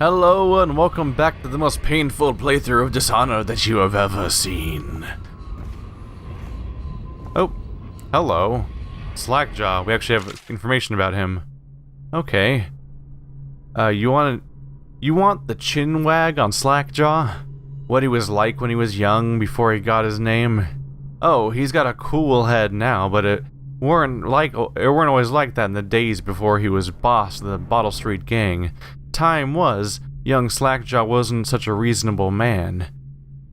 Hello and welcome back to the most painful playthrough of Dishonored that you have ever seen. Oh, hello. Slackjaw. We actually have information about him. Okay. You want the chin wag on Slackjaw? What he was like when he was young before he got his name? Oh, he's got a cool head now, but it weren't always like that in the days before he was boss of the Bottle Street gang. Time was, young Slackjaw wasn't such a reasonable man.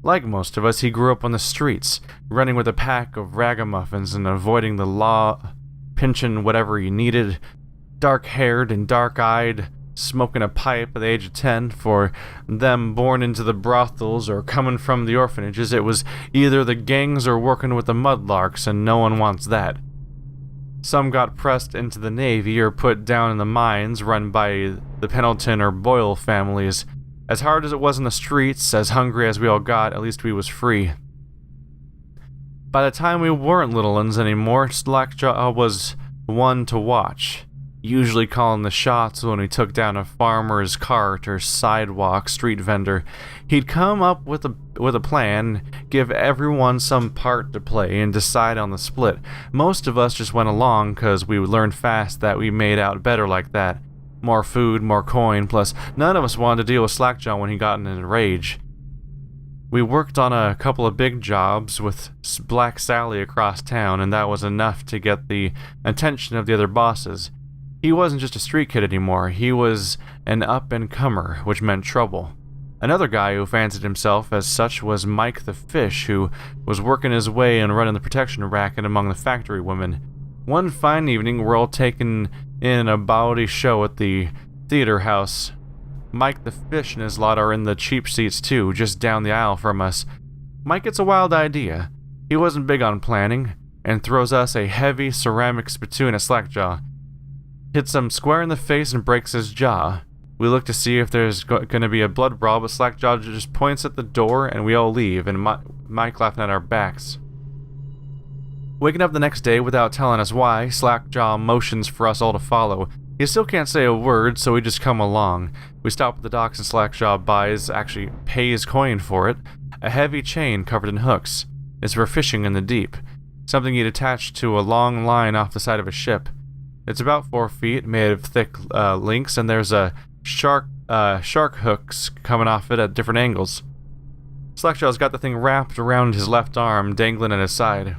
Like most of us, he grew up on the streets, running with a pack of ragamuffins and avoiding the law, pinching whatever he needed, dark-haired and dark-eyed, smoking a pipe at the age of 10. For them born into the brothels or coming from the orphanages, it was either the gangs or working with the mudlarks, and no one wants that. Some got pressed into the Navy or put down in the mines run by the Pendleton or Boyle families. As hard as it was in the streets, as hungry as we all got, at least we was free. By the time we weren't little uns anymore, Slackjaw was one to watch, usually calling the shots when we took down a farmer's cart or sidewalk street vendor. He'd come up with a plan, give everyone some part to play, and decide on the split. Most of us just went along because we learned fast that we made out better like that. More food, more coin, plus none of us wanted to deal with Slackjaw when he got in a rage. We worked on a couple of big jobs with Black Sally across town, and that was enough to get the attention of the other bosses. He wasn't just a street kid anymore, he was an up-and-comer, which meant trouble. Another guy who fancied himself as such was Mike the Fish, who was working his way and running the protection racket among the factory women. One fine evening, we're all taking in a bawdy show at the theater house. Mike the Fish and his lot are in the cheap seats too, just down the aisle from us. Mike gets a wild idea. He wasn't big on planning, and throws us a heavy ceramic spittoon at Slackjaw. Hits him square in the face and breaks his jaw. We look to see if there's going to be a blood brawl, but Slackjaw just points at the door and we all leave, and Mike laughing at our backs. Waking up the next day without telling us why, Slackjaw motions for us all to follow. He still can't say a word, so we just come along. We stop at the docks and Slackjaw pays coin for it. A heavy chain covered in hooks. It's for fishing in the deep. Something he'd attached to a long line off the side of a ship. It's about 4 feet, made of thick links, and there's a shark hooks coming off it at different angles. Slackjaw's got the thing wrapped around his left arm, dangling at his side.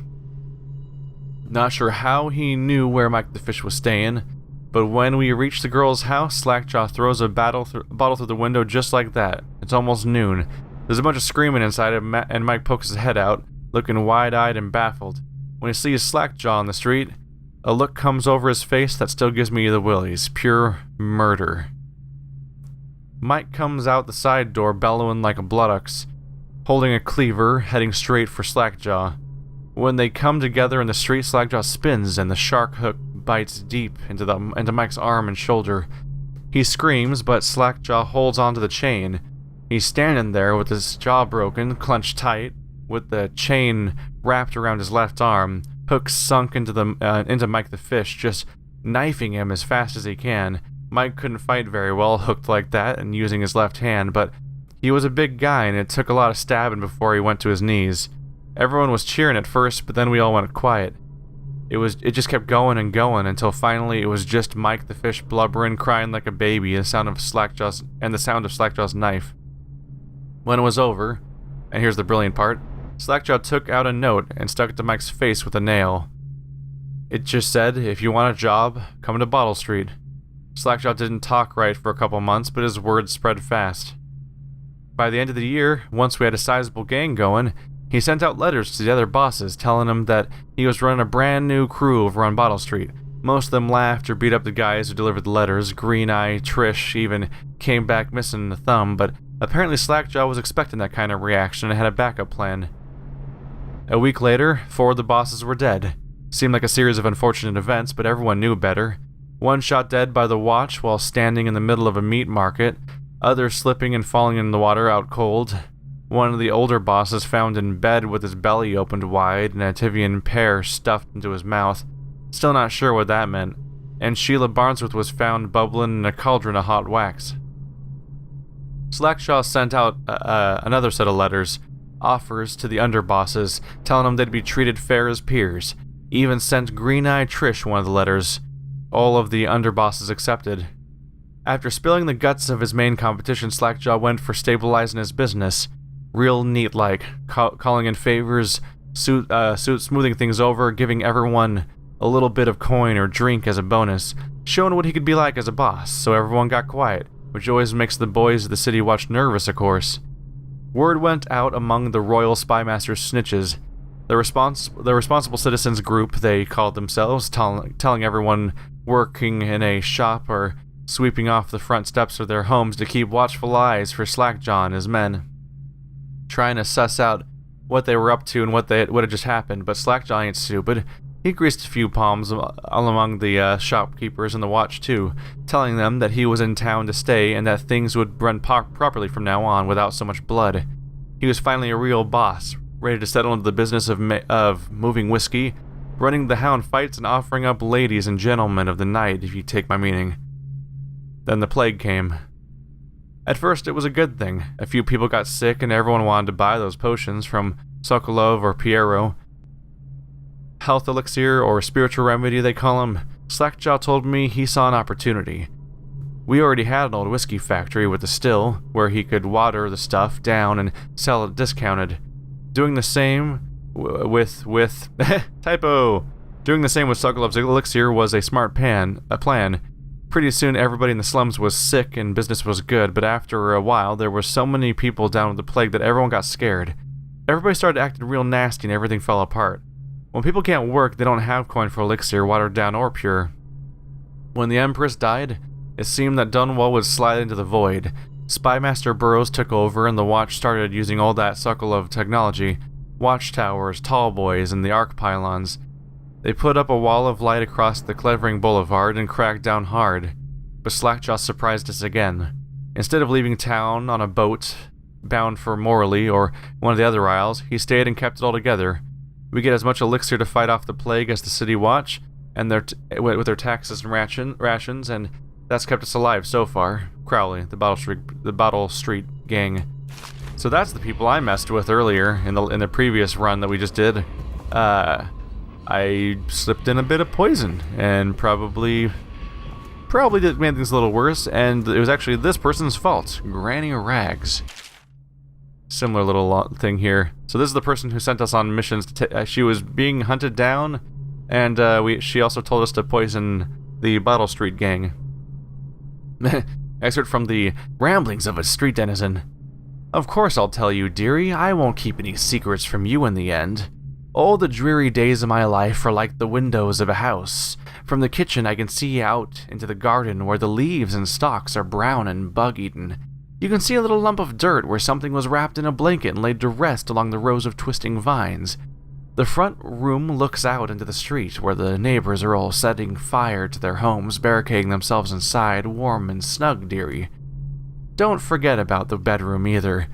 Not sure how he knew where Mike the Fish was staying, but when we reach the girl's house, Slackjaw throws a bottle through the window just like that. It's almost noon. There's a bunch of screaming inside, and Mike pokes his head out, looking wide-eyed and baffled. When he sees Slackjaw on the street, a look comes over his face that still gives me the willies. Pure murder. Mike comes out the side door bellowing like a bloodocks, holding a cleaver, heading straight for Slackjaw. When they come together in the street, Slackjaw spins and the shark hook bites deep into Mike's arm and shoulder. He screams, but Slackjaw holds onto the chain. He's standing there with his jaw broken, clenched tight, with the chain wrapped around his left arm, hooks sunk into Mike the Fish, just knifing him as fast as he can. Mike couldn't fight very well hooked like that and using his left hand, but he was a big guy and it took a lot of stabbing before he went to his knees. Everyone was cheering at first, but then we all went quiet. It just kept going and going until finally it was just Mike the Fish blubbering, crying like a baby, and the sound of Slackjaw's knife. When it was over, and here's the brilliant part, Slackjaw took out a note and stuck it to Mike's face with a nail. It just said, "If you want a job, come to Bottle Street." Slackjaw didn't talk right for a couple months, but his words spread fast. By the end of the year, once we had a sizable gang going, he sent out letters to the other bosses telling them that he was running a brand new crew over on Bottle Street. Most of them laughed or beat up the guys who delivered the letters. Green Eye Trish even came back missing a thumb, but apparently Slackjaw was expecting that kind of reaction and had a backup plan. A week later, 4 of the bosses were dead. Seemed like a series of unfortunate events, but everyone knew better. One shot dead by the watch while standing in the middle of a meat market, others slipping and falling in the water out cold. One of the older bosses found in bed with his belly opened wide and a Tivian pear stuffed into his mouth. Still not sure what that meant. And Sheila Barnsworth was found bubbling in a cauldron of hot wax. Slackjaw sent out another set of letters, offers to the underbosses, telling them they'd be treated fair as peers. Even sent Green-Eye Trish one of the letters. All of the underbosses accepted. After spilling the guts of his main competition, Slackjaw went for stabilizing his business. Real neat-like, calling in favors, smoothing things over, giving everyone a little bit of coin or drink as a bonus, showing what he could be like as a boss, so everyone got quiet, which always makes the boys of the City Watch nervous, of course. Word went out among the Royal Spymaster's snitches. The responsible citizens group, they called themselves, telling everyone working in a shop or sweeping off the front steps of their homes to keep watchful eyes for Slackjaw and his men, trying to suss out what they were up to and what had just happened. But Slackjaw ain't stupid. He greased a few palms all among the shopkeepers in the watch too, telling them that he was in town to stay and that things would run properly from now on without so much blood. He was finally a real boss, ready to settle into the business of moving whiskey, running the hound fights, and offering up ladies and gentlemen of the night, if you take my meaning. Then the plague came. At first it was a good thing. A few people got sick and everyone wanted to buy those potions from Sokolov or Piero. Health elixir, or spiritual remedy they call them. Slackjaw told me he saw an opportunity. We already had an old whiskey factory with a still, where he could water the stuff down and sell it discounted. Doing the same with typo. Doing the same with Sokolov's elixir was a smart plan. Pretty soon everybody in the slums was sick and business was good, but after a while there were so many people down with the plague that everyone got scared. Everybody started acting real nasty and everything fell apart. When people can't work, they don't have coin for elixir, watered down or pure. When the Empress died, it seemed that Dunwall would slide into the void. Spymaster Burroughs took over and the watch started using all that Sokolov technology. Watchtowers, tall boys, and the arc pylons. They put up a wall of light across the Clevering Boulevard and cracked down hard. But Slackjaw surprised us again. Instead of leaving town on a boat bound for Morley or one of the other isles, he stayed and kept it all together. We get as much elixir to fight off the plague as the City Watch, and with their taxes and rations, and that's kept us alive so far. Crowley, the Bottle Street gang. So that's the people I messed with earlier in the previous run that we just did. I slipped in a bit of poison and probably did made things a little worse, and it was actually this person's fault, Granny Rags. Similar little thing here. So this is the person who sent us on missions. She was being hunted down, and she also told us to poison the Bottle Street gang. Excerpt from the Ramblings of a Street Denizen. Of course I'll tell you, dearie. I won't keep any secrets from you in the end. All the dreary days of my life are like the windows of a house. From the kitchen I can see out into the garden where the leaves and stalks are brown and bug-eaten. You can see a little lump of dirt where something was wrapped in a blanket and laid to rest along the rows of twisting vines. The front room looks out into the street where the neighbors are all setting fire to their homes, barricading themselves inside, warm and snug, dearie. Don't forget about the bedroom either.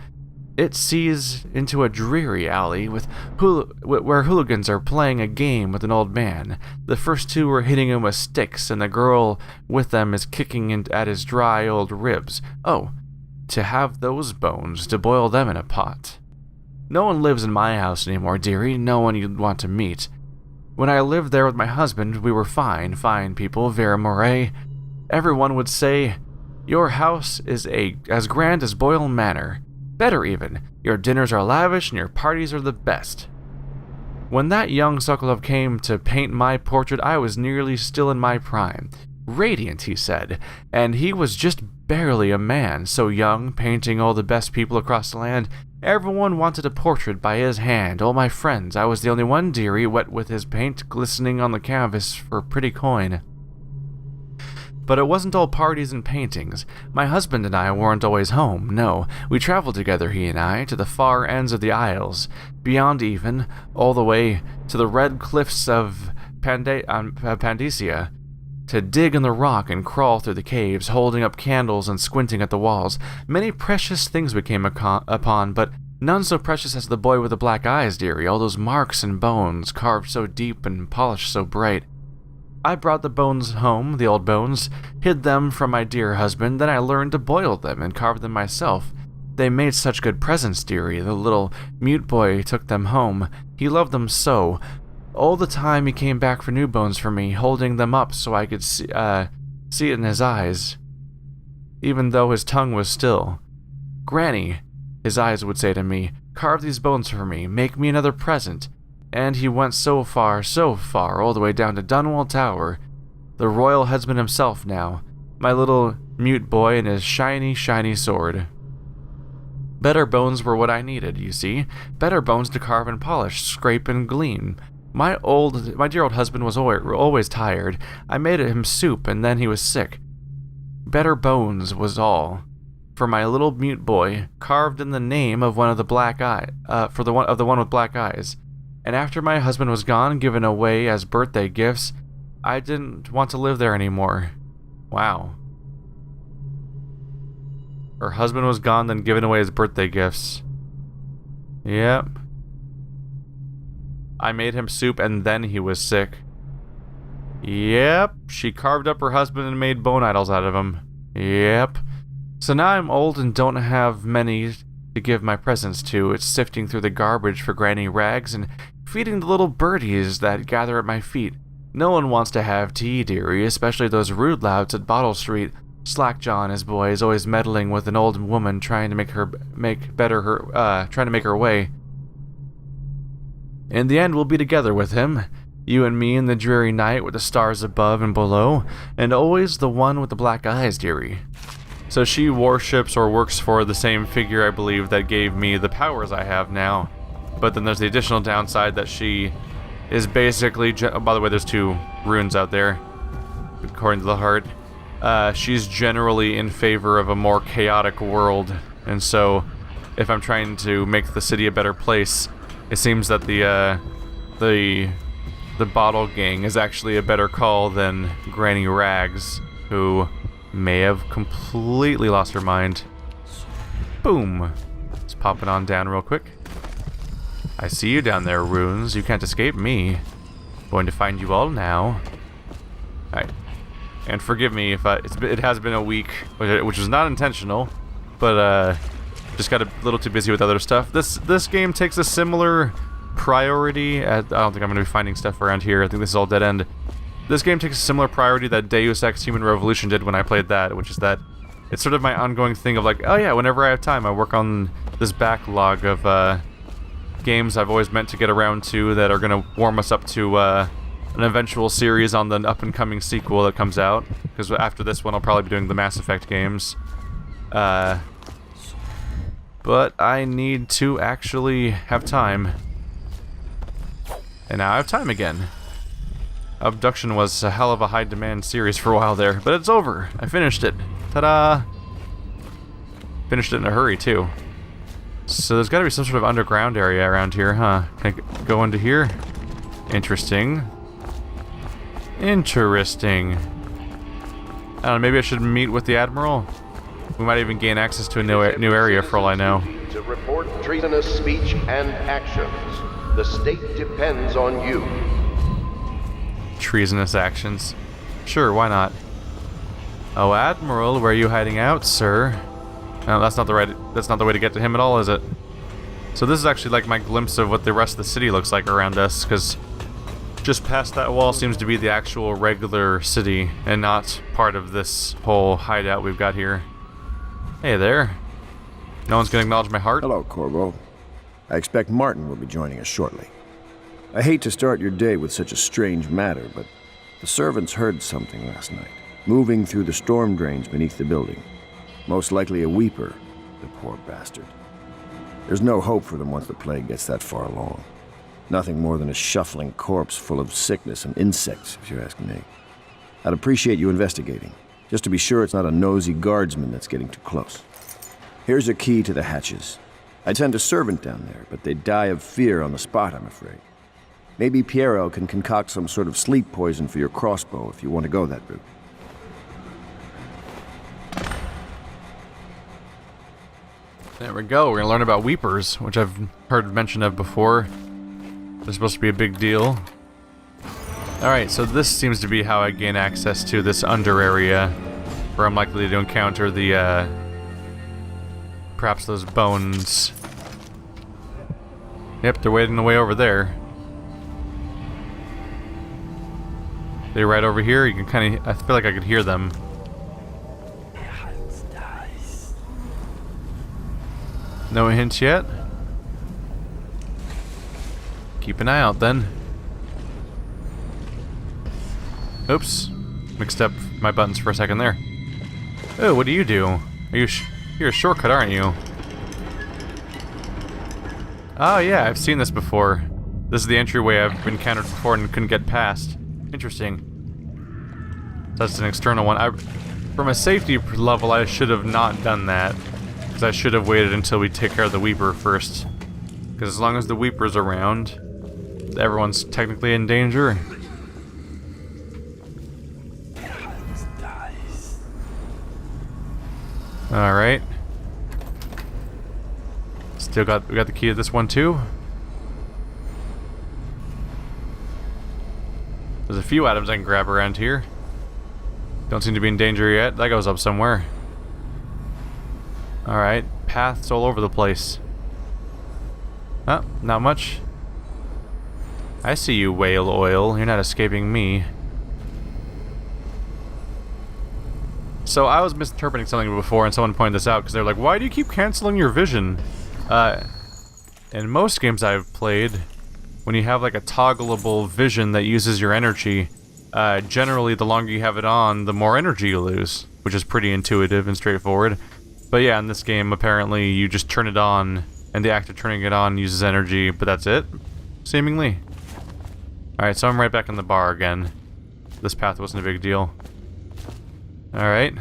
It sees into a dreary alley where hooligans are playing a game with an old man. The first two are hitting him with sticks, and the girl with them is kicking at his dry old ribs. Oh, to have those bones, to boil them in a pot. No one lives in my house anymore, dearie, no one you'd want to meet. When I lived there with my husband, we were fine people, Vera Moray. Everyone would say, your house is as grand as Boyle Manor. Better even, your dinners are lavish and your parties are the best. When that young Sokolov came to paint my portrait, I was nearly still in my prime. Radiant, he said, and he was just barely a man, so young, painting all the best people across the land. Everyone wanted a portrait by his hand, all my friends. I was the only one, dearie, wet with his paint glistening on the canvas for pretty coin. But it wasn't all parties and paintings. My husband and I weren't always home, no. We traveled together, he and I, to the far ends of the Isles, beyond even, all the way to the red cliffs of Pandacia, to dig in the rock and crawl through the caves, holding up candles and squinting at the walls. Many precious things we came upon, but none so precious as the boy with the black eyes, dearie, all those marks and bones, carved so deep and polished so bright. I brought the bones home, the old bones, hid them from my dear husband, then I learned to boil them and carve them myself. They made such good presents, dearie. The little mute boy took them home. He loved them so. All the time he came back for new bones for me, holding them up so I could see it in his eyes, even though his tongue was still. Granny, his eyes would say to me, carve these bones for me, make me another present. And he went so far, all the way down to Dunwall Tower. The royal headsman himself now, my little mute boy and his shiny, shiny sword. Better bones were what I needed, you see. Better bones to carve and polish, scrape and glean. My dear old husband was always tired. I made him soup, and then he was sick. Better bones was all. For my little mute boy, carved in the name of one of the black eye, the one with black eyes. And after my husband was gone, given away as birthday gifts, I didn't want to live there anymore. Wow. Her husband was gone, then given away as birthday gifts. Yep. I made him soup, and then he was sick. Yep. She carved up her husband and made bone idols out of him. Yep. So now I'm old and don't have many to give my presents to. It's sifting through the garbage for granny rags and feeding the little birdies that gather at my feet. No one wants to have tea, dearie, especially those rude louts at Bottle Street. Slackjaw and his boys always meddling with an old woman trying to make her way. In the end, we'll be together with him, you and me in the dreary night with the stars above and below, and always the one with the black eyes, dearie. So she worships or works for the same figure, I believe, that gave me the powers I have now. But then there's the additional downside that she is basically... Oh, by the way, there's 2 runes out there, according to the heart. She's generally in favor of a more chaotic world, and so if I'm trying to make the city a better place, it seems that the Bottle Gang is actually a better call than Granny Rags, who may have completely lost her mind. Boom. Let's pop it on down real quick. I see you down there, runes. You can't escape me. Going to find you all now. Alright. And forgive me if it has been a week, which was not intentional, but just got a little too busy with other stuff. This game takes a similar priority. I don't think I'm going to be finding stuff around here. I think this is all dead end. This game takes a similar priority that Deus Ex Human Revolution did when I played that, which is that it's sort of my ongoing thing of like, oh yeah, whenever I have time, I work on this backlog of games I've always meant to get around to that are going to warm us up to an eventual series on the up-and-coming sequel that comes out. Because after this one, I'll probably be doing the Mass Effect games. But I need to actually have time. And now I have time again. Abduction was a hell of a high-demand series for a while there, but it's over. I finished it. Ta-da! Finished it in a hurry, too. So there's got to be some sort of underground area around here, huh? Can I go into here? Interesting. Interesting. I don't know, maybe I should meet with the Admiral? We might even gain access to a new area for all I know. To report treasonous speech and actions. The state depends on you. Treasonous actions. Sure, why not? Oh, Admiral, where are you hiding out, sir? No, that's not the way to get to him at all, is it? So this is actually like my glimpse of what the rest of the city looks like around us, because just past that wall seems to be the actual regular city, and not part of this whole hideout we've got here. Hey there. No one's gonna acknowledge my heart? Hello, Corvo. I expect Martin will be joining us shortly. I hate to start your day with such a strange matter, but the servants heard something last night, moving through the storm drains beneath the building. Most likely a weeper, the poor bastard. There's no hope for them once the plague gets that far along. Nothing more than a shuffling corpse full of sickness and insects, if you ask me. I'd appreciate you investigating, just to be sure it's not a nosy guardsman that's getting too close. Here's a key to the hatches. I'd send a servant down there, but they'd die of fear on the spot, I'm afraid. Maybe Piero can concoct some sort of sleep poison for your crossbow if you want to go that route. There we go. We're gonna learn about weepers, which I've heard mention of before. They're supposed to be a big deal. Alright, so this seems to be how I gain access to this under area, where I'm likely to encounter the, perhaps those bones. Yep, they're waiting away over there. They're right over here. You can kind of, I feel like I could hear them. No hints yet? Keep an eye out then. Oops. Mixed up my buttons for a second there. Oh, what do? Are you you're a shortcut, aren't you? Oh yeah, I've seen this before. This is the entryway I've encountered before and couldn't get past. Interesting. That's an external one. From a safety level, I should have not done that. Because I should have waited until we take care of the Weeper first. Because as long as the Weeper's around, everyone's technically in danger. Alright. We got the key to this one too. There's a few items I can grab around here. Don't seem to be in danger yet. That goes up somewhere. Alright, paths all over the place. Oh, not much. I see you, whale oil. You're not escaping me. So I was misinterpreting something before and someone pointed this out because they're like, why do you keep canceling your vision? In most games I've played, when you have like a toggleable vision that uses your energy, generally the longer you have it on, the more energy you lose, which is pretty intuitive and straightforward. But yeah, in this game, apparently you just turn it on, and the act of turning it on uses energy, but that's it, seemingly. Alright, so I'm right back in the bar again. This path wasn't a big deal. Alright.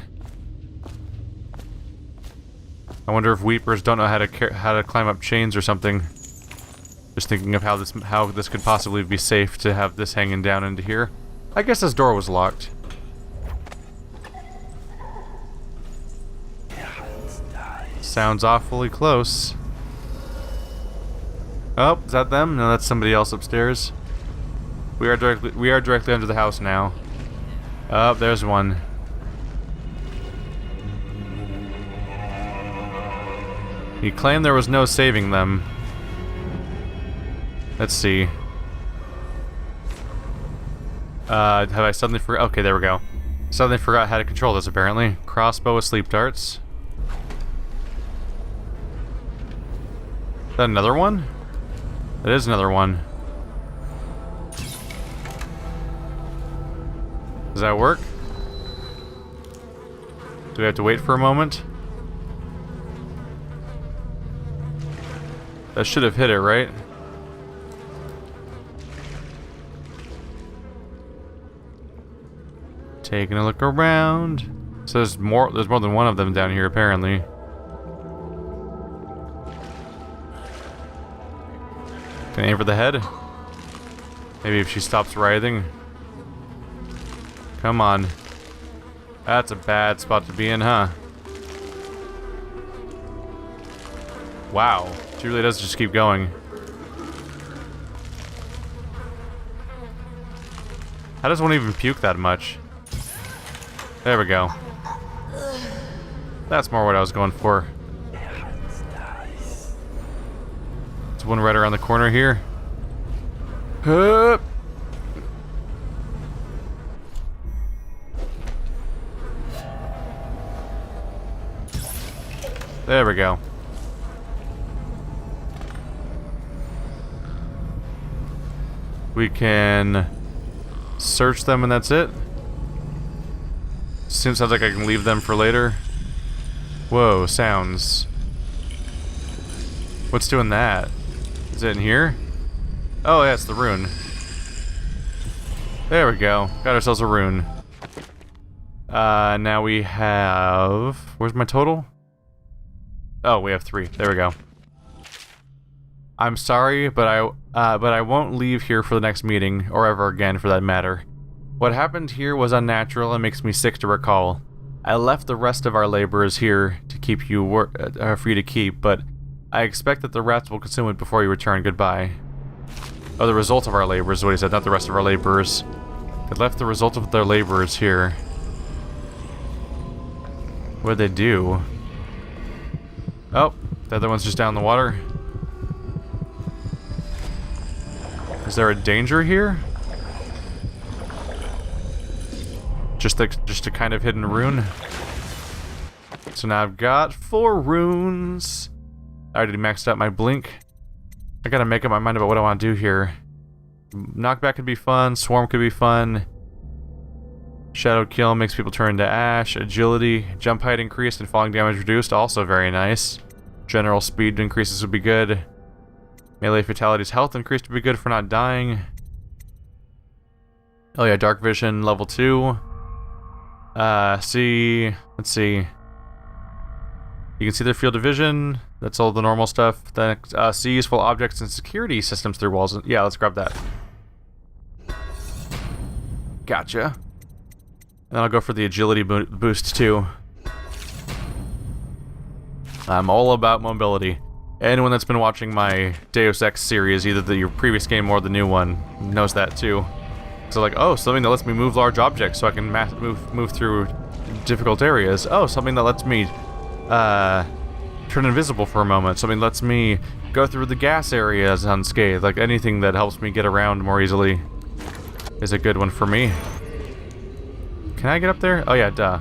I wonder if Weepers don't know how to climb up chains or something. Just thinking of how this could possibly be safe to have this hanging down into here. I guess this door was locked. Sounds awfully close. Oh, is that them? No, that's somebody else upstairs. We are directly under the house now. Oh, there's one. He claimed there was no saving them. Let's see. Have I suddenly forgot? Okay, there we go. Suddenly forgot how to control this, apparently. Crossbow with sleep darts. Is that another one? That is another one. Does that work? Do we have to wait for a moment? That should have hit it, right? Taking a look around. So there's more than one of them down here, apparently. Can I aim for the head? Maybe if she stops writhing. Come on. That's a bad spot to be in, huh? Wow. She really does just keep going. How does one even puke that much? There we go. That's more what I was going for. There's one right around the corner here. Hup. There we go. We can search them and that's it. Sounds like I can leave them for later. Whoa, sounds. What's doing that? Is it in here? Oh, yeah, it's the rune. There we go. Got ourselves a rune. Now we have... Where's my total? Oh, we have 3. There we go. I'm sorry, but I won't leave here for the next meeting, or ever again for that matter. What happened here was unnatural and makes me sick to recall. I left the rest of our laborers here to keep you for you to keep, but I expect that the rats will consume it before you return. Goodbye. Oh, the result of our laborers is what he said, not the rest of our laborers. They left the result of their labors here. What'd they do? Oh, the other one's just down in the water. Is there a danger here? Just a kind of hidden rune. So now I've got 4 runes. I already maxed out my blink. I gotta make up my mind about what I want to do here. Knockback could be fun. Swarm could be fun. Shadow kill makes people turn to ash. Agility, jump height increased and falling damage reduced. Also very nice. General speed increases would be good. Melee fatalities health increased would be good for not dying. Oh yeah, dark vision level 2. Let's see. You can see their field of vision. That's all the normal stuff. Then see useful objects and security systems through walls. Yeah, let's grab that. Gotcha. And then I'll go for the agility boost too. I'm all about mobility. Anyone that's been watching my Deus Ex series, either the previous game or the new one, knows that too. So like, oh, something that lets me move large objects so I can move through difficult areas. Oh, something that lets me turn invisible for a moment. Something that lets me go through the gas areas unscathed. Like anything that helps me get around more easily is a good one for me. Can I get up there? Oh yeah, duh.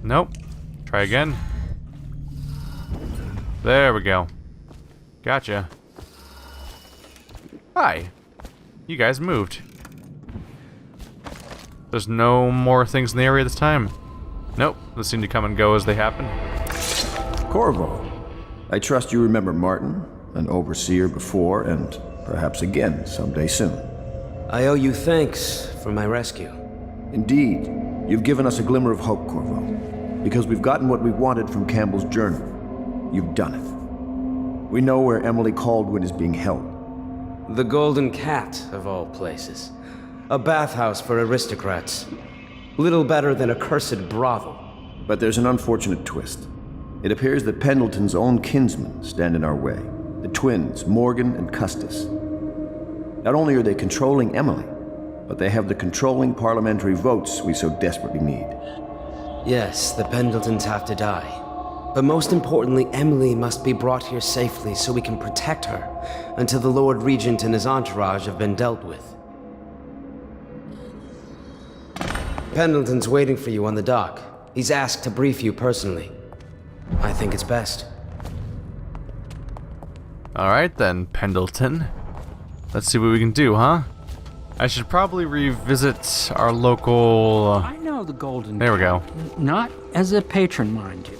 Nope. Try again. There we go. Gotcha. Hi. You guys moved. There's no more things in the area this time. Nope. They seem to come and go as they happen. Corvo, I trust you remember Martin, an overseer before, and perhaps again someday soon. I owe you thanks for my rescue. Indeed. You've given us a glimmer of hope, Corvo. Because we've gotten what we wanted from Campbell's journal. You've done it. We know where Emily Caldwin is being held. The Golden Cat, of all places. A bathhouse for aristocrats. Little better than a cursed brothel. But there's an unfortunate twist. It appears that Pendleton's own kinsmen stand in our way. The twins, Morgan and Custis. Not only are they controlling Emily, but they have the controlling parliamentary votes we so desperately need. Yes, the Pendletons have to die. But most importantly, Emily must be brought here safely so we can protect her until the Lord Regent and his entourage have been dealt with. Pendleton's waiting for you on the dock. He's asked to brief you personally. I think it's best. Alright then, Pendleton. Let's see what we can do, huh? I should probably revisit our local... I know the Golden There we go. Not as a patron, mind you.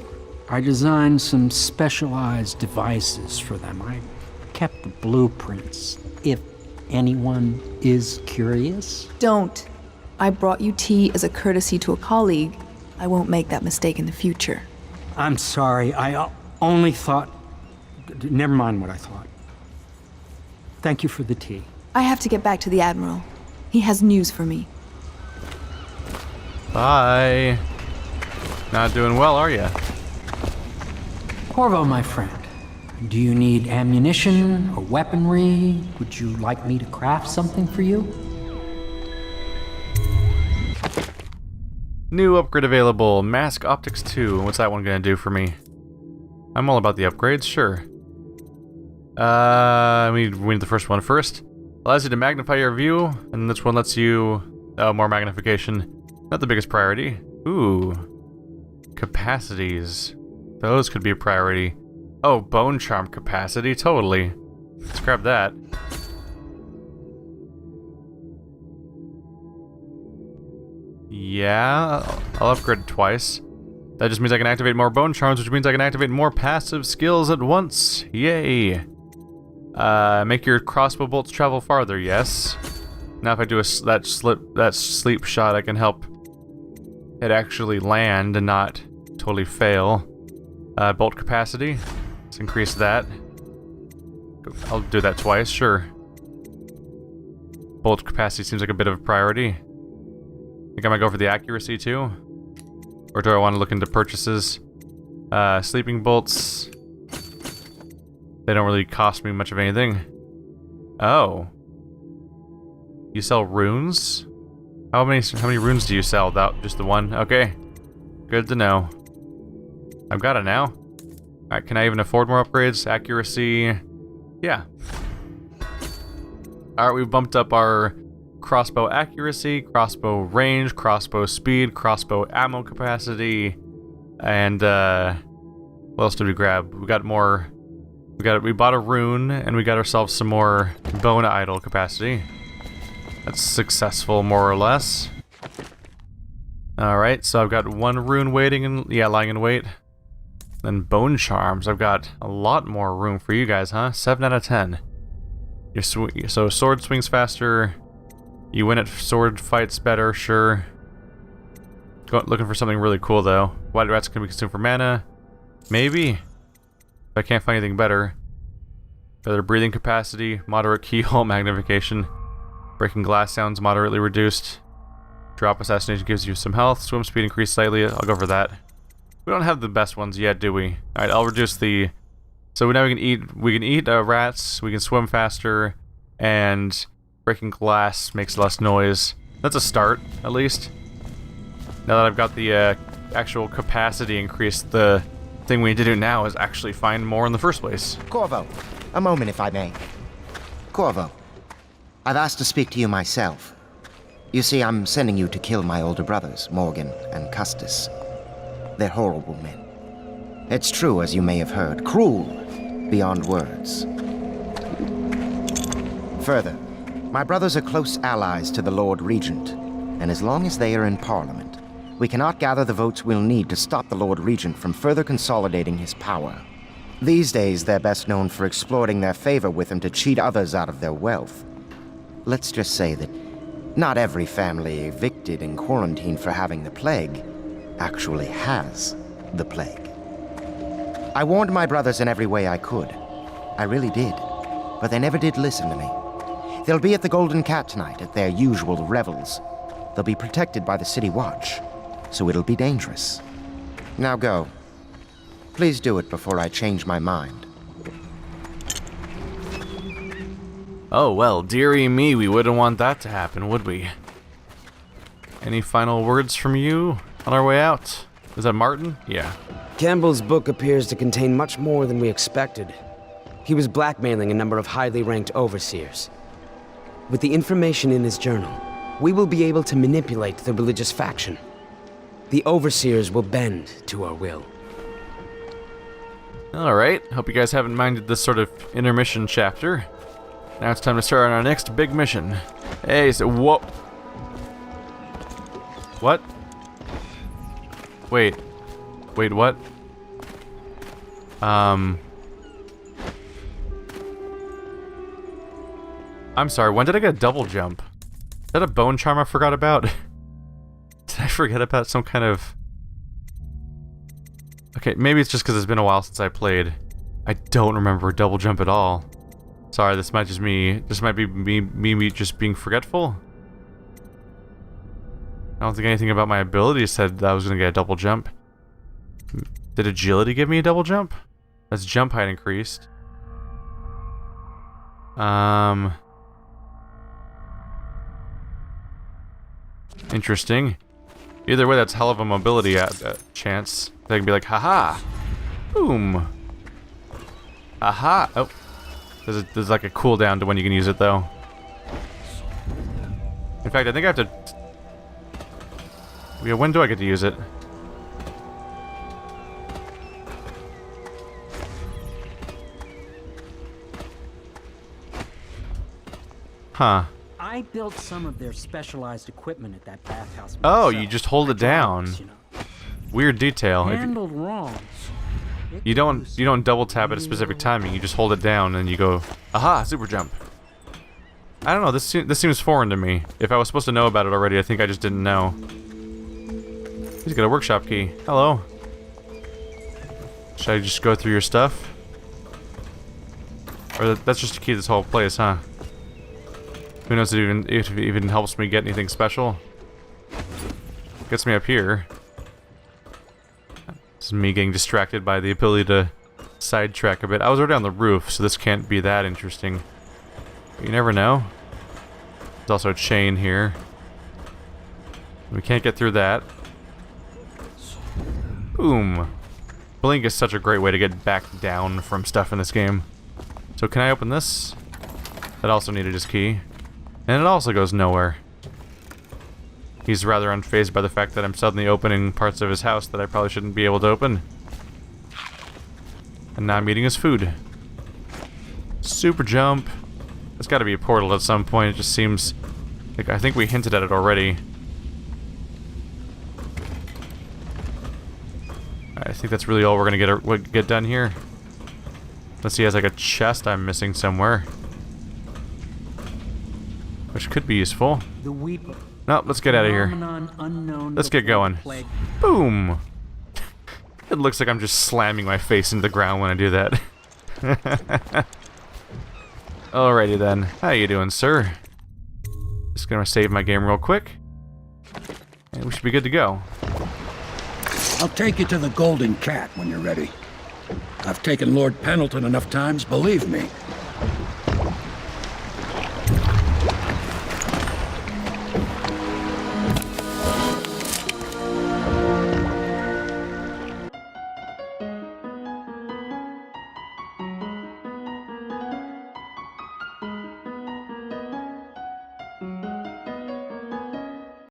I designed some specialized devices for them. I kept the blueprints, if anyone is curious. Don't. I brought you tea as a courtesy to a colleague. I won't make that mistake in the future. I'm sorry, I only thought... Never mind what I thought. Thank you for the tea. I have to get back to the Admiral. He has news for me. Bye. Not doing well, are ya? Corvo, my friend, do you need ammunition or weaponry? Would you like me to craft something for you? New upgrade available. Mask Optics 2. What's that one gonna do for me? I'm all about the upgrades, sure. We need the first one first. Allows you to magnify your view, and this one lets you... Oh, more magnification. Not the biggest priority. Ooh. Capacities. Those could be a priority. Oh, bone charm capacity, totally. Let's grab that. Yeah, I'll upgrade it twice. That just means I can activate more bone charms, which means I can activate more passive skills at once. Yay. Make your crossbow bolts travel farther, yes. Now if I do that sleep shot, I can help it actually land and not totally fail. Bolt capacity, let's increase that. I'll do that twice, sure. Bolt capacity seems like a bit of a priority. Think I might go for the accuracy too? Or do I want to look into purchases? Sleeping bolts. They don't really cost me much of anything. Oh. You sell runes? How many runes do you sell? That just the one? Okay. Good to know. I've got it now. Alright, can I even afford more upgrades? Accuracy. Yeah. Alright, we've bumped up our crossbow accuracy, crossbow range, crossbow speed, crossbow ammo capacity, and what else did we grab? We got more. We bought a rune, and we got ourselves some more bone idol capacity. That's successful, more or less. Alright, so I've got one rune waiting and lying in wait. Then bone charms. I've got a lot more room for you guys, huh? 7 out of 10. So sword swings faster. You win at sword fights better, sure. Looking for something really cool though. White rats can be consumed for mana. Maybe. If I can't find anything better. Better breathing capacity, moderate keyhole magnification. Breaking glass sounds moderately reduced. Drop assassination gives you some health. Swim speed increased slightly. I'll go for that. We don't have the best ones yet, do we? Alright, I'll reduce the... So now we can eat rats, we can swim faster, and breaking glass makes less noise. That's a start, at least. Now that I've got the actual capacity increased, the thing we need to do now is actually find more in the first place. Corvo, a moment if I may. Corvo, I've asked to speak to you myself. You see, I'm sending you to kill my older brothers, Morgan and Custis. They're horrible men. It's true, as you may have heard, cruel beyond words. Further, my brothers are close allies to the Lord Regent, and as long as they are in Parliament, we cannot gather the votes we'll need to stop the Lord Regent from further consolidating his power. These days, they're best known for exploiting their favor with him to cheat others out of their wealth. Let's just say that not every family evicted and quarantined for having the plague actually has the plague. I warned my brothers in every way I could. I really did. But they never did listen to me. They'll be at the Golden Cat tonight at their usual revels. They'll be protected by the City Watch, so it'll be dangerous. Now go. Please do it before I change my mind. Oh well, dearie me, we wouldn't want that to happen, would we? Any final words from you on our way out? Is that Martin? Yeah. Campbell's book appears to contain much more than we expected. He was blackmailing a number of highly ranked overseers. With the information in his journal, we will be able to manipulate the religious faction. The overseers will bend to our will. Alright, hope you guys haven't minded this sort of intermission chapter. Now it's time to start on our next big mission. Hey, so whoa. What? Wait, what? I'm sorry, when did I get a double jump? Is that a bone charm I forgot about? Did I forget about some kind of... Okay, maybe it's just because it's been a while since I played. I don't remember a double jump at all. Sorry, this might be me just being forgetful. I don't think anything about my abilities said that I was gonna get a double jump. Did agility give me a double jump? That's jump height increased. Interesting. Either way, that's hell of a mobility chance. They can be like, haha, boom, aha. Oh, there's like a cooldown to when you can use it though. In fact, I think I have to. Yeah, when do I get to use it? Huh. I built some of their specialized equipment at that bathhouse myself. Oh, you just hold it down. You know. Weird detail. Handled wrong. You don't double tap at a specific timing. You just hold it down and you go, aha, super jump. I don't know. This seems foreign to me. If I was supposed to know about it already, I think I just didn't know. He's got a workshop key. Hello. Should I just go through your stuff? Or that's just to key this whole place, huh? Who knows if it even helps me get anything special? Gets me up here. This is me getting distracted by the ability to sidetrack a bit. I was already on the roof, so this can't be that interesting. But you never know. There's also a chain here. We can't get through that. Boom. Blink is such a great way to get back down from stuff in this game. So can I open this? That also needed his key. And it also goes nowhere. He's rather unfazed by the fact that I'm suddenly opening parts of his house that I probably shouldn't be able to open. And now I'm eating his food. Super jump. There's got to be a portal at some point. It just seems like I think we hinted at it already. I think that's really all we're gonna get done here. Let's see, he has like a chest I'm missing somewhere, which could be useful. The Weeper. No, let's get out of here. Let's get going. Boom! It looks like I'm just slamming my face into the ground when I do that. Alrighty then. How you doing, sir? Just gonna save my game real quick. And we should be good to go. I'll take you to the Golden Cat when you're ready. I've taken Lord Pendleton enough times, believe me.